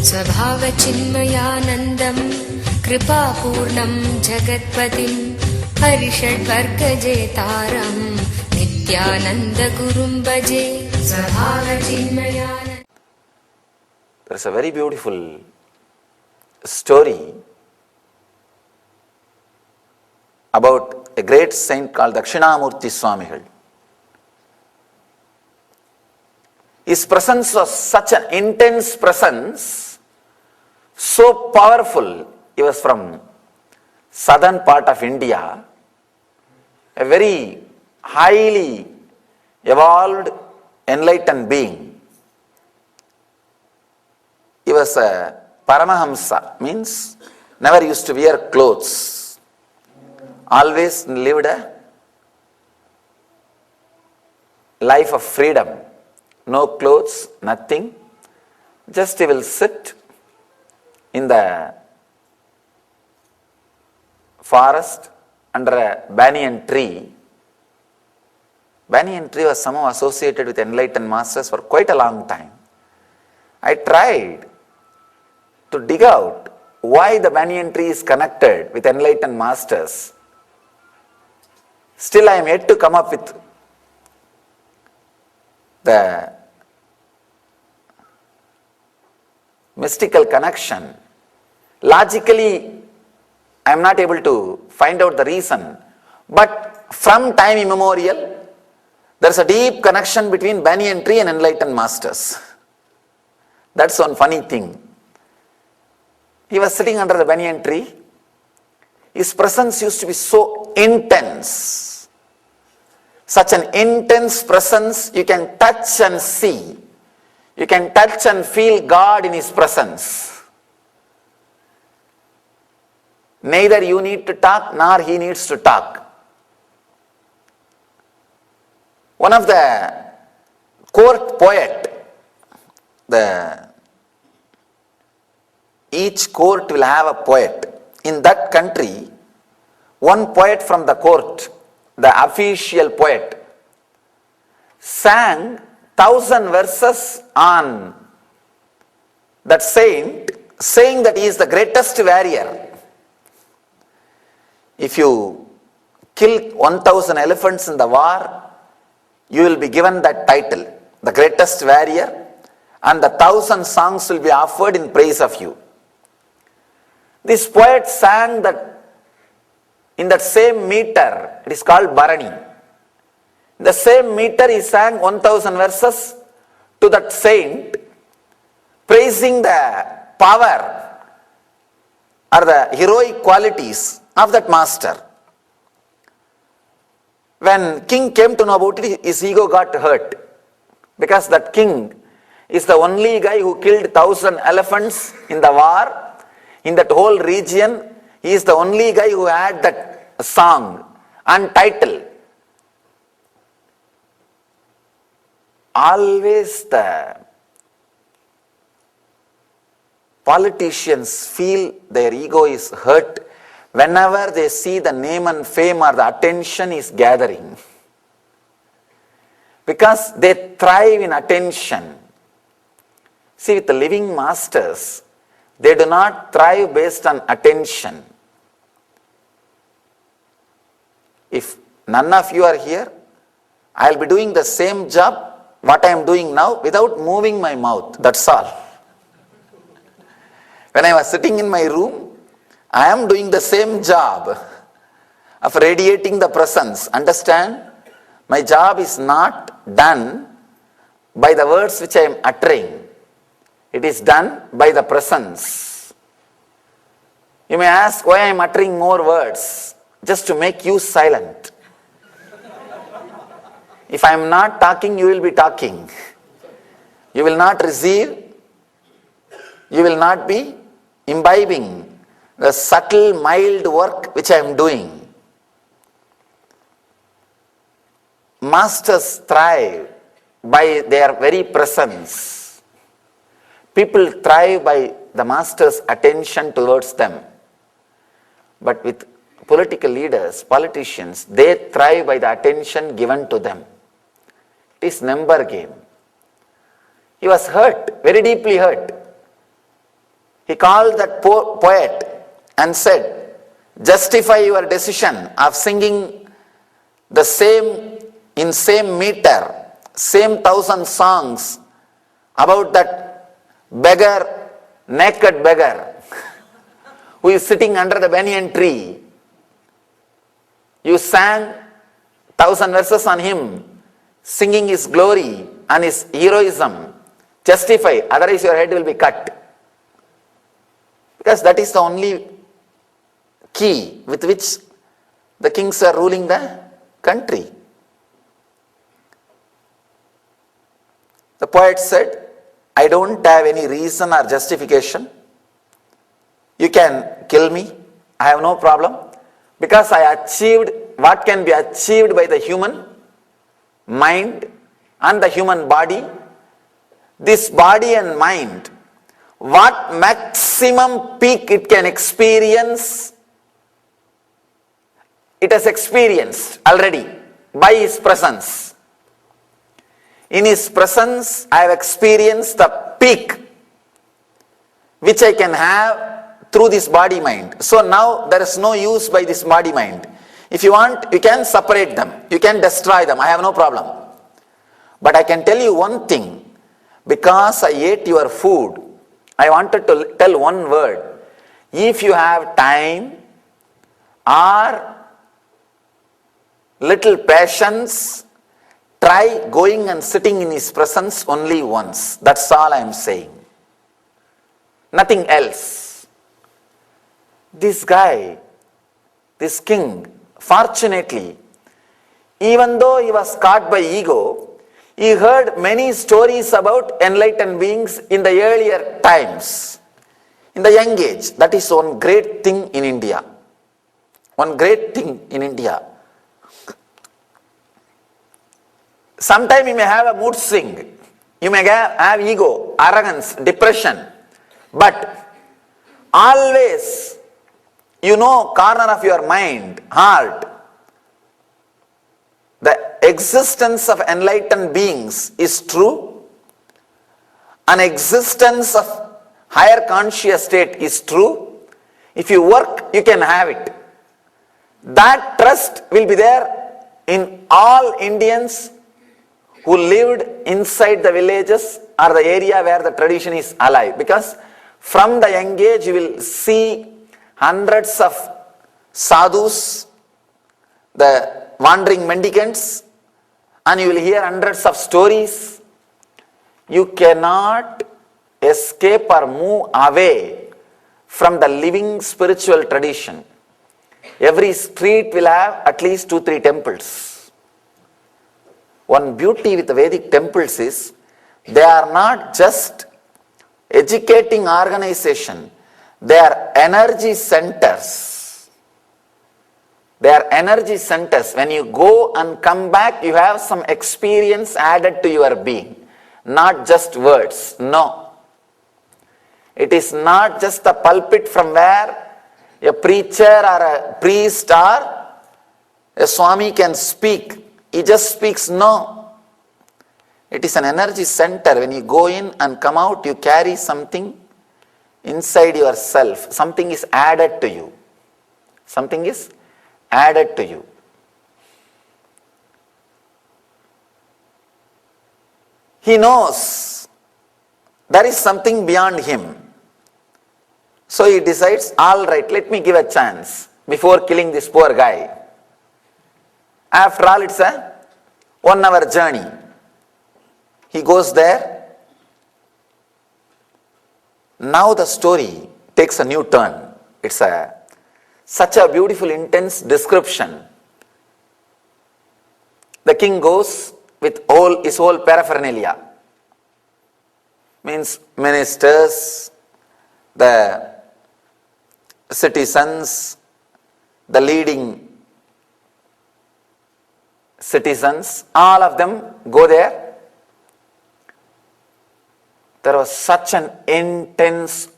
स्वभावचिन्मयानन्दं कृपापूर्णं जगत्पतिं हरिषड्वर्गजेतारं नित्यानन्दगुरुं भजे स्वभावचिन्मयानन्द. There is a very beautiful story about a great saint called Dakshinamurti Swamigal. His presence was such an intense presence, so powerful. He was from southern part of India, a very highly evolved, enlightened being. He was a Paramahamsa, means never used to wear clothes, always lived a life of freedom, no clothes, nothing, just he will sit in the forest under a banyan tree. Banyan tree was somehow associated with enlightened masters for quite a long time. I tried to dig out why the banyan tree is connected with enlightened masters. Still I am yet to come up with the mystical connection. Logically, I am not able to find out the reason, but from time immemorial, there is a deep connection between banyan tree and enlightened masters. That's one funny thing. He was sitting under the banyan tree. His presence used to be so intense. Such an intense presence, you can touch and see. You can touch and feel God in his presence. Neither you need to talk, nor he needs to talk. One of the court poet, each court will have a poet. In that country, one poet from the court, the official poet, sang 1,000 verses on that saint, saying that he is the greatest warrior. If you kill 1,000 elephants in the war, you will be given that title, the greatest warrior, and the 1,000 songs will be offered in praise of you. This poet sang that in that same meter, it is called Bharani. In the same meter he sang 1,000 verses to that saint, praising the power or the heroic qualities of that master. When king came to know about it, his ego got hurt, because that king is the only guy who killed 1,000 elephants in the war. In that whole region, he is the only guy who had that song and title. Always the politicians feel their ego is hurt whenever they see the name and fame or the attention is gathering, because they thrive in attention. See, with the living masters, they do not thrive based on attention. If none of you are here, I will be doing the same job what I am doing now without moving my mouth. That's all. When I was sitting in my room, I am doing the same job of radiating the presence. Understand? My job is not done by the words which I am uttering. It is done by the presence. You may ask why I am uttering more words. Just to make you silent. If I am not talking, you will be talking. You will not receive. You will not be imbibing the subtle, mild work which I am doing. Masters thrive by their very presence. People thrive by the master's attention towards them. But with political leaders, politicians, they thrive by the attention given to them. It is number game. He was hurt, very deeply hurt. He called that poet and said, justify your decision of singing the same meter, same 1,000 songs about that beggar, naked beggar, who is sitting under the banyan tree. You sang 1,000 verses on him, singing his glory and his heroism. Justify, otherwise your head will be cut. Because that is the only key with which the kings are ruling the country. The poet said, I don't have any reason or justification. You can kill me, I have no problem. Because I achieved what can be achieved by the human mind and the human body. This body and mind, what maximum peak it can experience, it has experienced already by His presence. In His presence, I have experienced the peak which I can have through this body mind. So now there is no use by this body mind. If you want, you can separate them, you can destroy them, I have no problem. But I can tell you one thing, because I ate your food, I wanted to tell one word. If you have time or little patience, try going and sitting in His presence only once. That's all I am saying. Nothing else. This guy, this king, fortunately, even though he was caught by ego, he heard many stories about enlightened beings in the earlier times, in the young age. That is one great thing in India. One great thing in India. Sometimes you may have a mood swing. You may have ego, arrogance, depression. But always, you know, corner of your mind, heart, the existence of enlightened beings is true. An existence of higher conscious state is true. If you work, you can have it. That trust will be there in all Indians who lived inside the villages or the area where the tradition is alive. Because from the young age, you will see hundreds of sadhus, the wandering mendicants, and you will hear hundreds of stories. You cannot escape or move away from the living spiritual tradition. Every street will have at least 2-3 temples. One beauty with the Vedic temples is they are not just educating organization, they are energy centers. They are energy centers. When you go and come back, you have some experience added to your being. Not just words. No. It is not just a pulpit from where a preacher or a priest or a Swami can speak. He just speaks. No. It is an energy center. When you go in and come out, you carry something inside yourself. Something is added to you. Something is added to you. He knows there is something beyond him. So he decides, all right, let me give a chance before killing this poor guy. After all, it's a 1 hour journey. He goes there. Now the story takes a new turn. It's such a beautiful, intense description. The king goes with his whole paraphernalia. Means ministers, the citizens, the leading citizens, all of them go there. There was such an intense,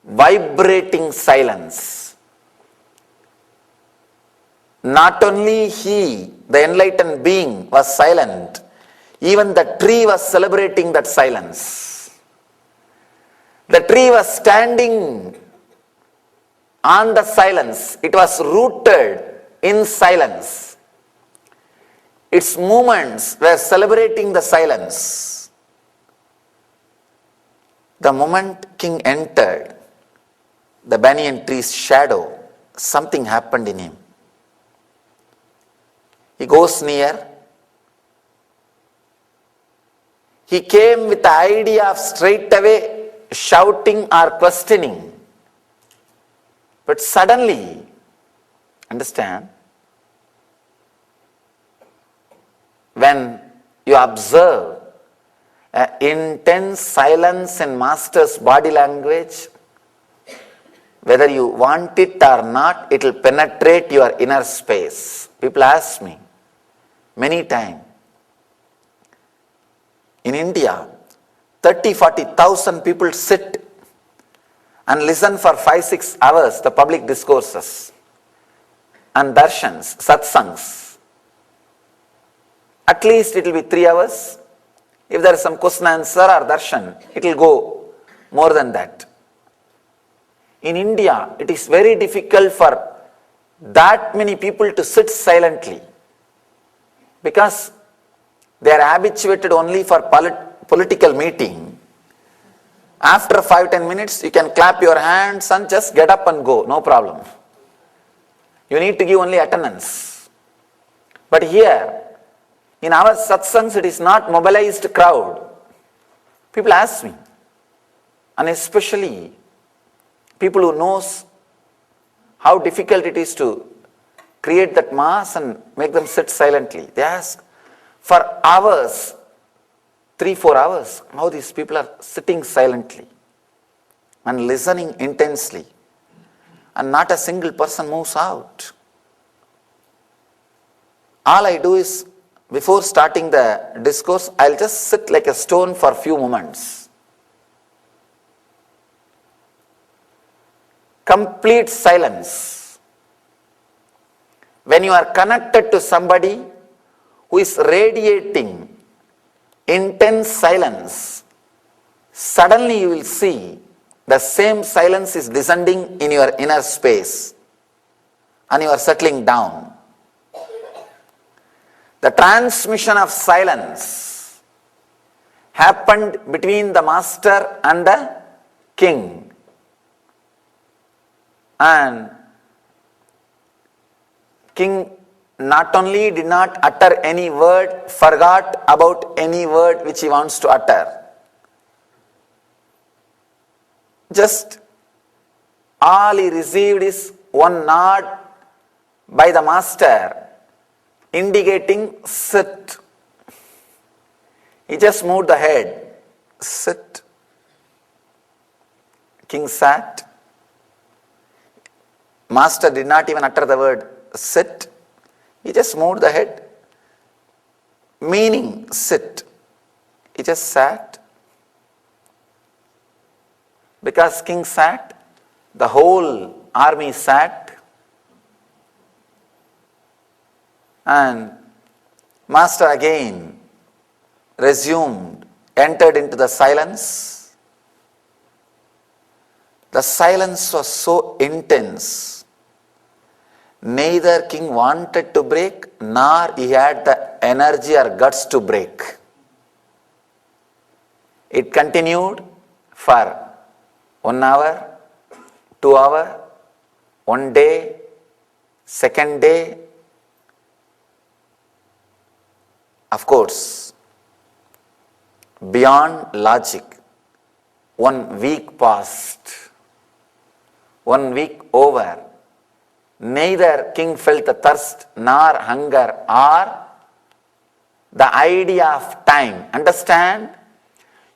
vibrating silence. Not only he, the enlightened being, was silent, Even the tree was celebrating that silence. The tree was standing on the silence. It was rooted in silence. Its movements were celebrating the silence. The moment king entered the banyan tree's shadow, something happened in him. He goes near. He came with the idea of straight away shouting or questioning. But suddenly, understand, when you observe an intense silence in master's body language, whether you want it or not, it will penetrate your inner space. People ask me many times, in India, 30,000-40,000 people sit and listen for 5-6 hours the public discourses and darshans, satsangs. At least it will be 3 hours. If there is some question answer or darshan, it will go more than that. In India, it is very difficult for that many people to sit silently because they are habituated only for political meeting. After 5-10 minutes, you can clap your hands and just get up and go, no problem. You need to give only attendance. But here, in our satsangs, it is not mobilized crowd. People ask me, and especially people who knows how difficult it is to create that mass and make them sit silently. They ask, for hours, 3-4 hours, how these people are sitting silently and listening intensely, and not a single person moves out. All I do is, before starting the discourse, I'll just sit like a stone for a few moments. Complete silence. When you are connected to somebody who is radiating intense silence, suddenly you will see the same silence is descending in your inner space and you are settling down. The transmission of silence happened between the master and the king. And king not only did not utter any word, forgot about any word which he wants to utter. Just all he received is one nod by the master, indicating sit. He just moved the head, sit. King sat. Master did not even utter the word sit. He just moved the head, meaning sit. He just sat. Because king sat, the whole army sat. And master again resumed, entered into the silence. The silence was so intense. Neither king wanted to break, nor he had the energy or guts to break. It continued for 1 hour, 2 hours, 1 day, second day. Of course, beyond logic, 1 week passed. 1 week over. Neither king felt the thirst nor hunger or the idea of time. Understand?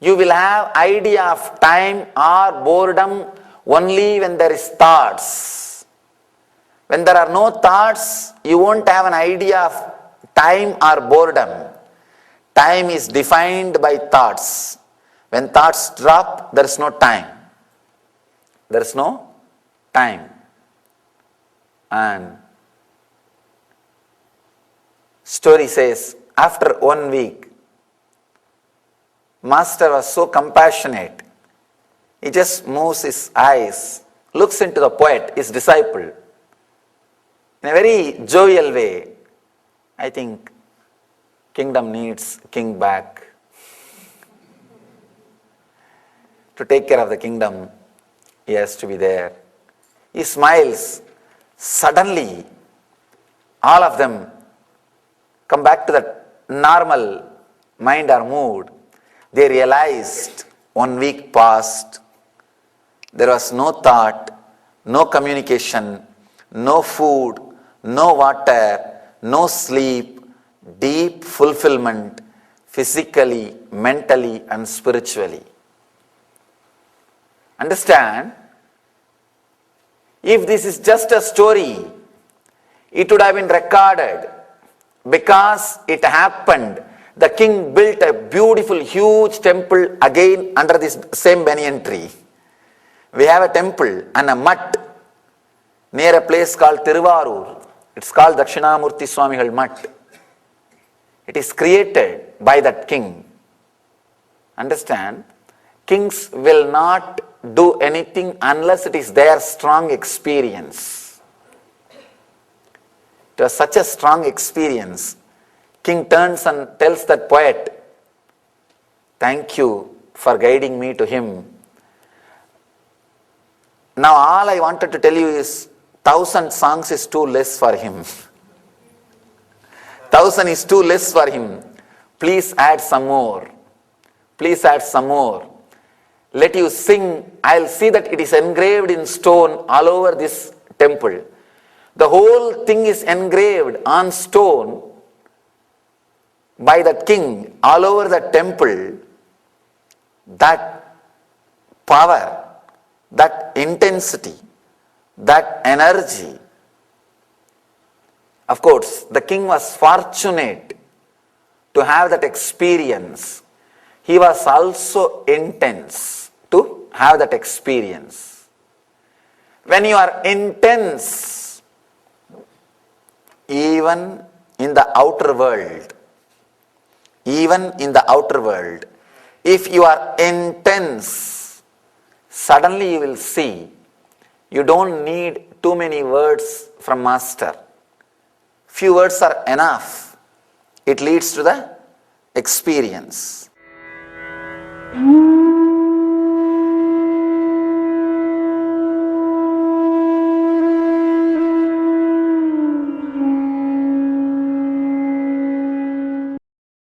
You will have idea of time or boredom only when there is thoughts. When there are no thoughts, you won't have an idea of time or boredom. Time is defined by thoughts. When thoughts drop, there is no time. There is no time. And story says, after 1 week, Master was so compassionate. He just moves his eyes, looks into the poet, his disciple, in a very jovial way. I think kingdom needs king back. To take care of the kingdom, he has to be there. He smiles. Suddenly, all of them come back to that normal mind or mood. They realized 1 week passed. There was no thought, no communication, no food, no water, no sleep, deep fulfillment physically, mentally, and spiritually. Understand? If this is just a story, it would have been recorded. Because it happened, the king built a beautiful, huge temple again under this same banyan tree. We have a temple and a mutt near a place called Tiruvarur. It's called Dakshinamurti Swamigal Mutt. It is created by that king. Understand? Kings will not do anything unless it is their strong experience. It was such a strong experience. King turns and tells that poet, "Thank you for guiding me to him. Now all I wanted to tell you is 1,000 songs is too less for him. 1,000 is too less for him. Please add some more. Please add some more. Let you sing. I'll see that it is engraved in stone all over this temple. The whole thing is engraved on stone by that king all over the temple. That power, that intensity, that energy." Of course, the king was fortunate to have that experience. He was also intense to have that experience. When you are intense, even in the outer world, if you are intense, suddenly you will see you don't need too many words from Master. Few words are enough. It leads to the experience.